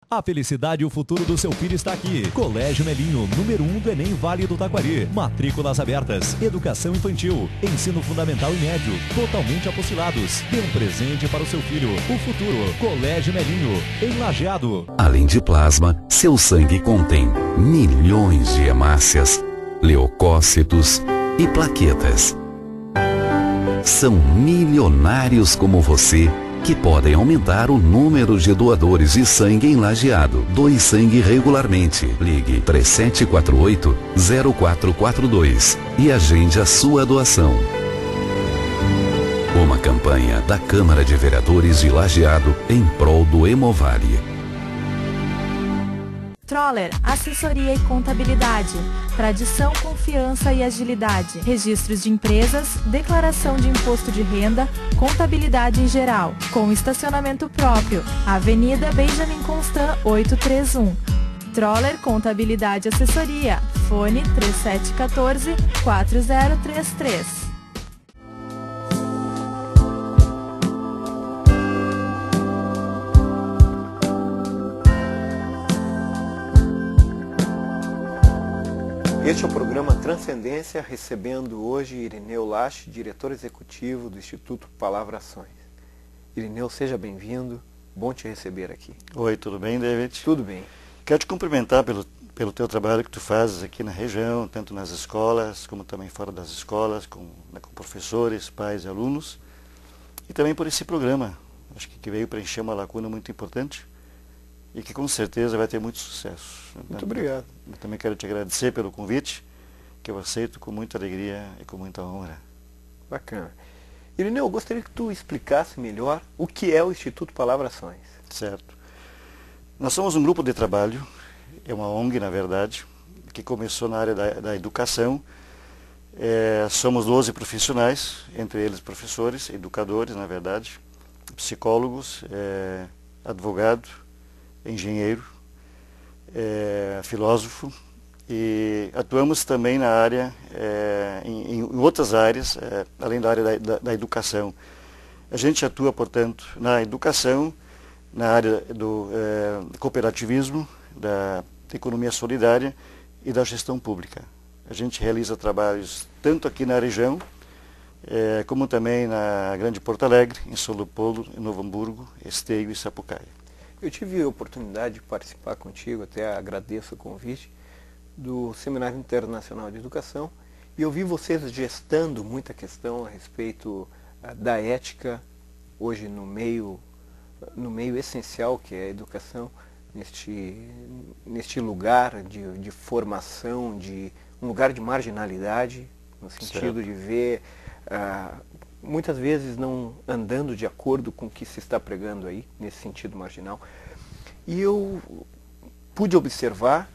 A felicidade e o futuro do seu filho está aqui. Colégio Melinho, número 1 do Enem Vale do Taquari. Matrículas abertas. Educação infantil. Ensino fundamental e médio. Totalmente apostilados. Dê um presente para o seu filho. O futuro. Colégio Melinho, em Lajeado. Além de plasma, seu sangue contém milhões de hemácias, leucócitos e plaquetas. São milionários como você que podem aumentar o número de doadores de sangue em Lajeado. Doe sangue regularmente. Ligue 3748-0442 e agende a sua doação. Uma campanha da Câmara de Vereadores de Lajeado em prol do Hemovale. Troller, assessoria e contabilidade, tradição, confiança e agilidade, registros de empresas, declaração de imposto de renda, contabilidade em geral, com estacionamento próprio, Avenida Benjamin Constant 831. Troller Contabilidade e Assessoria, fone 3714-4033. Este é o programa Transcendência, recebendo hoje Irineu Lache, diretor executivo do Instituto Palavrações. Irineu, seja bem-vindo, bom te receber aqui. Oi, tudo bem, David? Tudo bem. Quero te cumprimentar pelo teu trabalho que tu fazes aqui na região, tanto nas escolas, como também fora das escolas, com professores, pais e alunos, e também por esse programa, acho que veio preencher uma lacuna muito importante, e que com certeza vai ter muito sucesso. Muito obrigado. Eu também quero te agradecer pelo convite, que eu aceito com muita alegria e com muita honra. Bacana. Irineu, eu gostaria que tu explicasse melhor o que é o Instituto Palavrações. Certo. Nós somos um grupo de trabalho, é uma ONG, na verdade, que começou na área da educação. Somos 12 profissionais, entre eles professores, educadores, na verdade, psicólogos, advogado, engenheiro, filósofo, e atuamos também na área, em outras áreas, além da área da educação. A gente atua, portanto, na educação, na área do cooperativismo, da economia solidária e da gestão pública. A gente realiza trabalhos tanto aqui na região, como também na Grande Porto Alegre, em São Leopoldo, em Novo Hamburgo, Esteio e Sapucaia. Eu tive a oportunidade de participar contigo, até agradeço o convite, do Seminário Internacional de Educação, e eu vi vocês gestando muita questão a respeito da ética, hoje no meio essencial que é a educação, neste lugar de formação, de um lugar de marginalidade, no sentido de ver, muitas vezes não andando de acordo com o que se está pregando aí, nesse sentido marginal. E eu pude observar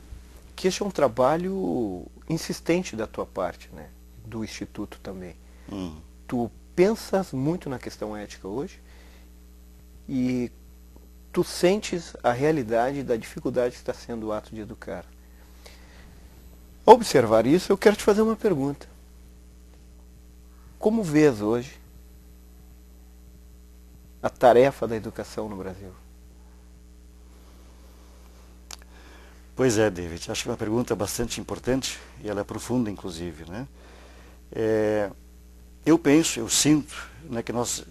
que este é um trabalho insistente da tua parte, né? Do Instituto também. Tu pensas muito na questão ética hoje e tu sentes a realidade da dificuldade que está sendo o ato de educar. Ao observar isso, eu quero te fazer uma pergunta. Como vês hoje a tarefa da educação no Brasil? Pois é, David, acho que é uma pergunta bastante importante e ela é profunda, inclusive, né? Eu penso, eu sinto, né, que nós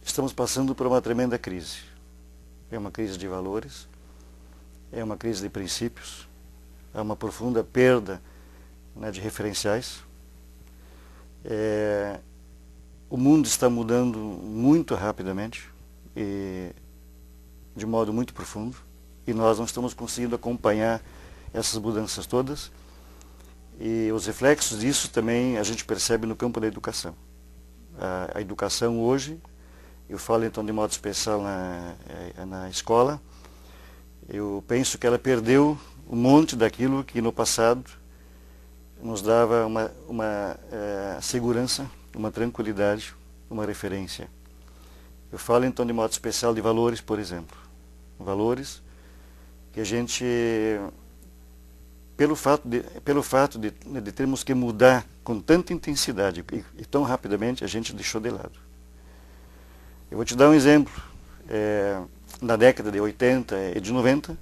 estamos passando por uma tremenda crise. É uma crise de valores, é uma crise de princípios, é uma profunda perda, né, de referenciais. O mundo está mudando muito rapidamente e de modo muito profundo, e nós não estamos conseguindo acompanhar essas mudanças todas, e os reflexos disso também a gente percebe no campo da educação. A educação hoje, eu falo então de modo especial na escola, eu penso que ela perdeu um monte daquilo que no passado nos dava uma segurança, uma tranquilidade, uma referência. Eu falo então de modo especial de valores, por exemplo. Valores que a gente, pelo fato de termos que mudar com tanta intensidade e tão rapidamente, a gente deixou de lado. Eu vou te dar um exemplo. na década de 80 e de 90,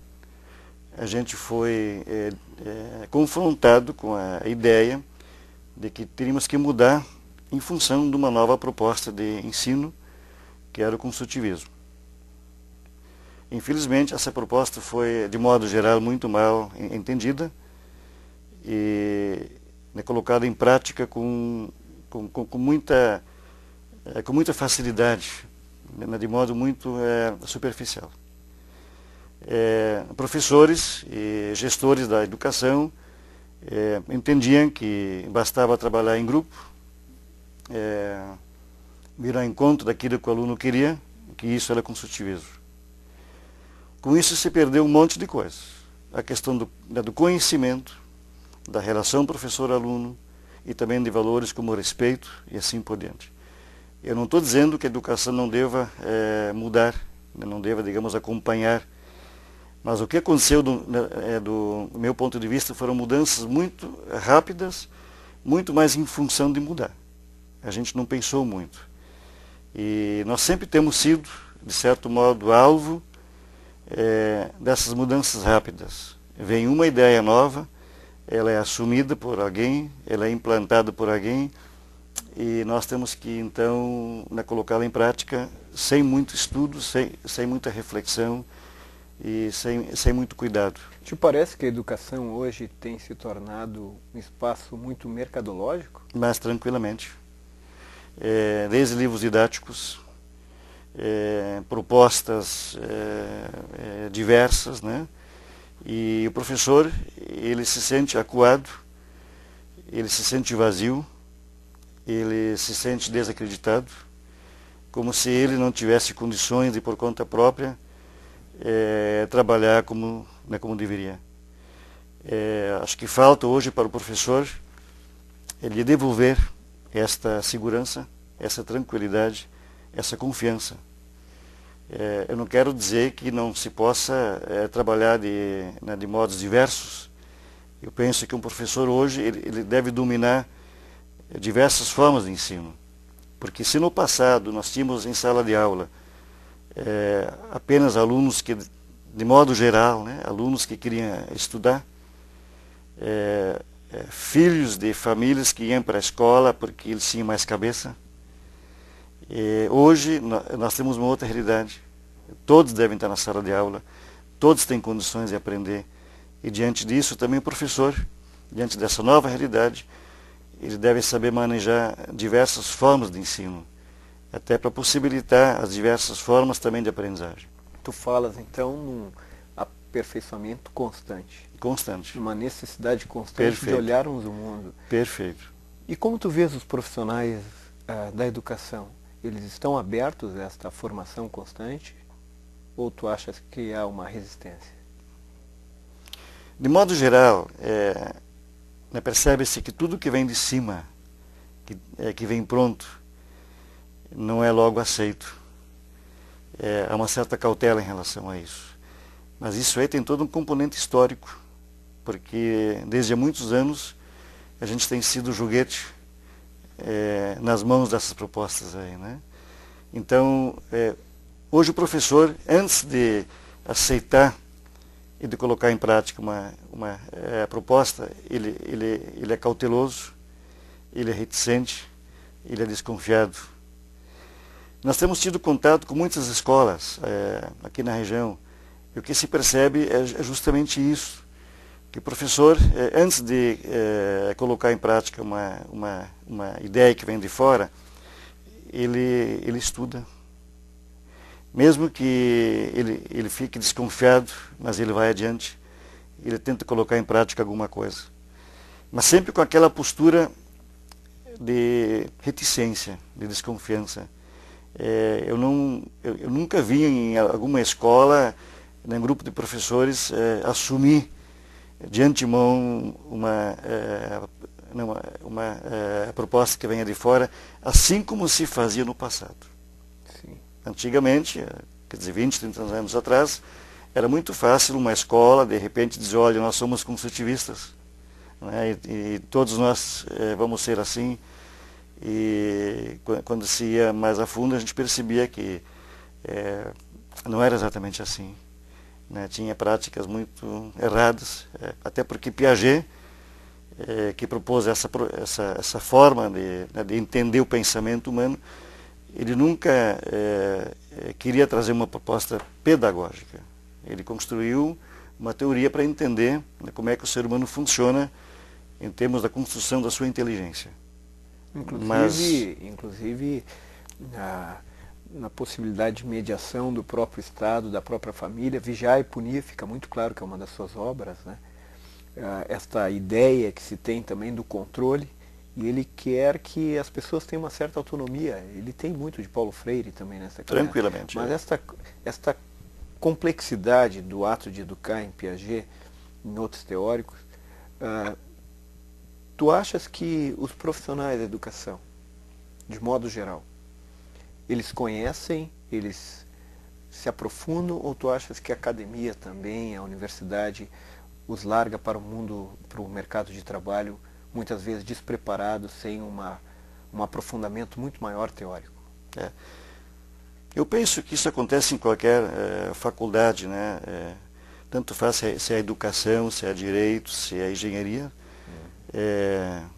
a gente foi confrontado com a ideia de que teríamos que mudar em função de uma nova proposta de ensino, que era o construtivismo. Infelizmente, essa proposta foi, de modo geral, muito mal entendida e colocada em prática com muita facilidade, de modo muito superficial. Professores e gestores da educação entendiam que bastava trabalhar em grupo, vir ao encontro daquilo que o aluno queria, que isso era construtivismo. Com isso se perdeu um monte de coisas. A questão do conhecimento, da relação professor-aluno e também de valores como respeito e assim por diante. Eu não estou dizendo que a educação não deva mudar, não deva, digamos, acompanhar, mas o que aconteceu do meu ponto de vista foram mudanças muito rápidas, muito mais em função de mudar. A gente não pensou muito. E nós sempre temos sido, de certo modo, alvo dessas mudanças rápidas. Vem uma ideia nova, ela é assumida por alguém, ela é implantada por alguém, e nós temos que, então, colocá-la em prática sem muito estudo, sem muita reflexão e sem muito cuidado. Te parece que a educação hoje tem se tornado um espaço muito mercadológico? Mas tranquilamente. Desde livros didáticos, propostas diversas, né? E o professor, ele se sente acuado, ele se sente vazio, ele se sente desacreditado, como se ele não tivesse condições de, por conta própria, trabalhar como deveria. Acho que falta hoje para o professor ele devolver esta segurança, essa tranquilidade, essa confiança. Eu não quero dizer que não se possa trabalhar de modos diversos. Eu penso que um professor hoje ele deve dominar diversas formas de ensino. Porque se no passado nós tínhamos em sala de aula apenas alunos que, de modo geral, né, alunos que queriam estudar, filhos de famílias que iam para a escola porque eles tinham mais cabeça, hoje nós temos uma outra realidade. Todos devem estar na sala de aula, todos têm condições de aprender. E diante disso também o professor, diante dessa nova realidade, ele deve saber manejar diversas formas de ensino, até para possibilitar as diversas formas também de aprendizagem. Tu falas então num aperfeiçoamento constante. Constante. Uma necessidade constante Perfeito. de olharmos o mundo. Perfeito. E como tu vês os profissionais da educação? Eles estão abertos a esta formação constante? Ou tu achas que há uma resistência? De modo geral, percebe-se que tudo que vem de cima, que vem pronto, não é logo aceito. Há uma certa cautela em relação a isso. Mas isso aí tem todo um componente histórico, porque desde há muitos anos a gente tem sido joguete nas mãos dessas propostas aí, né? Então, hoje o professor, antes de aceitar e de colocar em prática uma proposta, ele é cauteloso, ele é reticente, ele é desconfiado. Nós temos tido contato com muitas escolas aqui na região, e o que se percebe é justamente isso, que o professor, antes de colocar em prática uma ideia que vem de fora, ele estuda. Mesmo que ele fique desconfiado, mas ele vai adiante, ele tenta colocar em prática alguma coisa. Mas sempre com aquela postura de reticência, de desconfiança. Eu nunca vi em alguma escola, em um grupo de professores, assumir de antemão uma proposta que venha de fora, assim como se fazia no passado. Sim. Antigamente, quer dizer, 20, 30 anos atrás, era muito fácil uma escola, de repente, dizer, olha, nós somos construtivistas, né, e todos nós vamos ser assim. E quando se ia mais a fundo, a gente percebia que não era exatamente assim, né? Tinha práticas muito erradas, até porque Piaget, que propôs essa forma de entender o pensamento humano, ele nunca queria trazer uma proposta pedagógica. Ele construiu uma teoria para entender, né, como é que o ser humano funciona em termos da construção da sua inteligência. Inclusive na possibilidade de mediação do próprio Estado, da própria família, Vigiar e Punir fica muito claro que é uma das suas obras, né? Esta ideia que se tem também do controle, e ele quer que as pessoas tenham uma certa autonomia. Ele tem muito de Paulo Freire também nessa questão. Tranquilamente. Mas esta complexidade do ato de educar em Piaget, em outros teóricos, tu achas que os profissionais da educação, de modo geral, eles conhecem, eles se aprofundam, ou tu achas que a academia também, a universidade, os larga para o mundo, para o mercado de trabalho, muitas vezes despreparados, sem um aprofundamento muito maior teórico? Eu penso que isso acontece em qualquer faculdade, né? Tanto faz se é educação, se é direito, se é engenharia,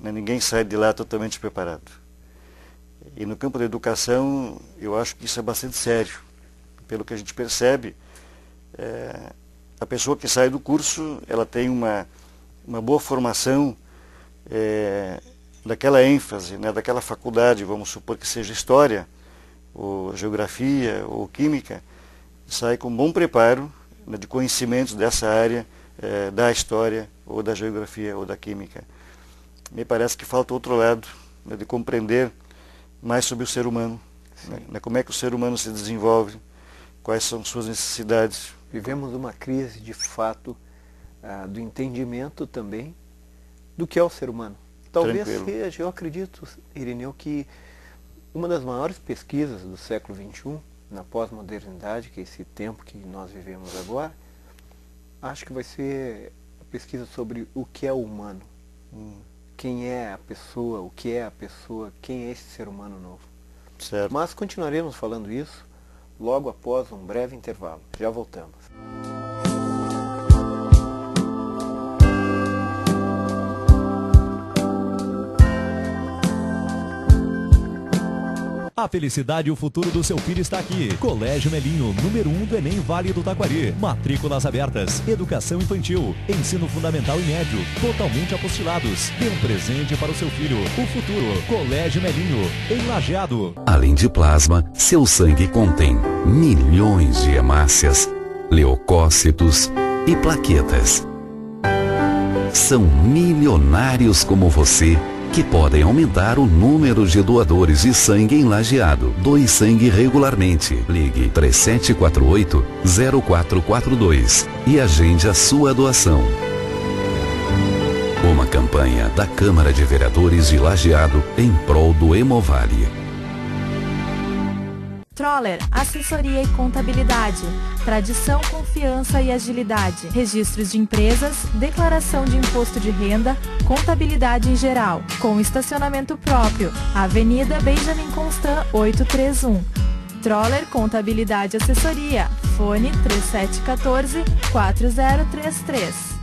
ninguém sai de lá totalmente preparado. E no campo da educação, eu acho que isso é bastante sério. Pelo que a gente percebe, a pessoa que sai do curso, ela tem uma boa formação daquela ênfase, né, daquela faculdade, vamos supor que seja História, ou Geografia, ou Química, sai com um bom preparo, né, de conhecimentos dessa área, da História, ou da Geografia, ou da Química. Me parece que falta outro lado, né, de compreender mais sobre o ser humano, né, como é que o ser humano se desenvolve, quais são suas necessidades. Vivemos uma crise, de fato, do entendimento também do que é o ser humano. Talvez seja, eu acredito, Irineu, que uma das maiores pesquisas do século XXI, na pós-modernidade, que é esse tempo que nós vivemos agora, acho que vai ser a pesquisa sobre o que é o humano. Quem é a pessoa, o que é a pessoa, quem é esse ser humano novo. Certo. Mas continuaremos falando isso logo após um breve intervalo. Já voltamos. A felicidade e o futuro do seu filho está aqui. Colégio Melinho, número 1 do Enem Vale do Taquari. Matrículas abertas. Educação infantil. Ensino fundamental e médio. Totalmente apostilados. Dê um presente para o seu filho. O futuro. Colégio Melinho, em Lajeado. Além de plasma, seu sangue contém milhões de hemácias, leucócitos e plaquetas. São milionários como você que podem aumentar o número de doadores de sangue em Lajeado. Doe sangue regularmente. Ligue 3748-0442 e agende a sua doação. Uma campanha da Câmara de Vereadores de Lajeado em prol do Hemovale. Troller, assessoria e contabilidade, tradição, confiança e agilidade, registros de empresas, declaração de imposto de renda, contabilidade em geral, com estacionamento próprio, Avenida Benjamin Constant 831. Troller Contabilidade e Assessoria, fone 3714-4033.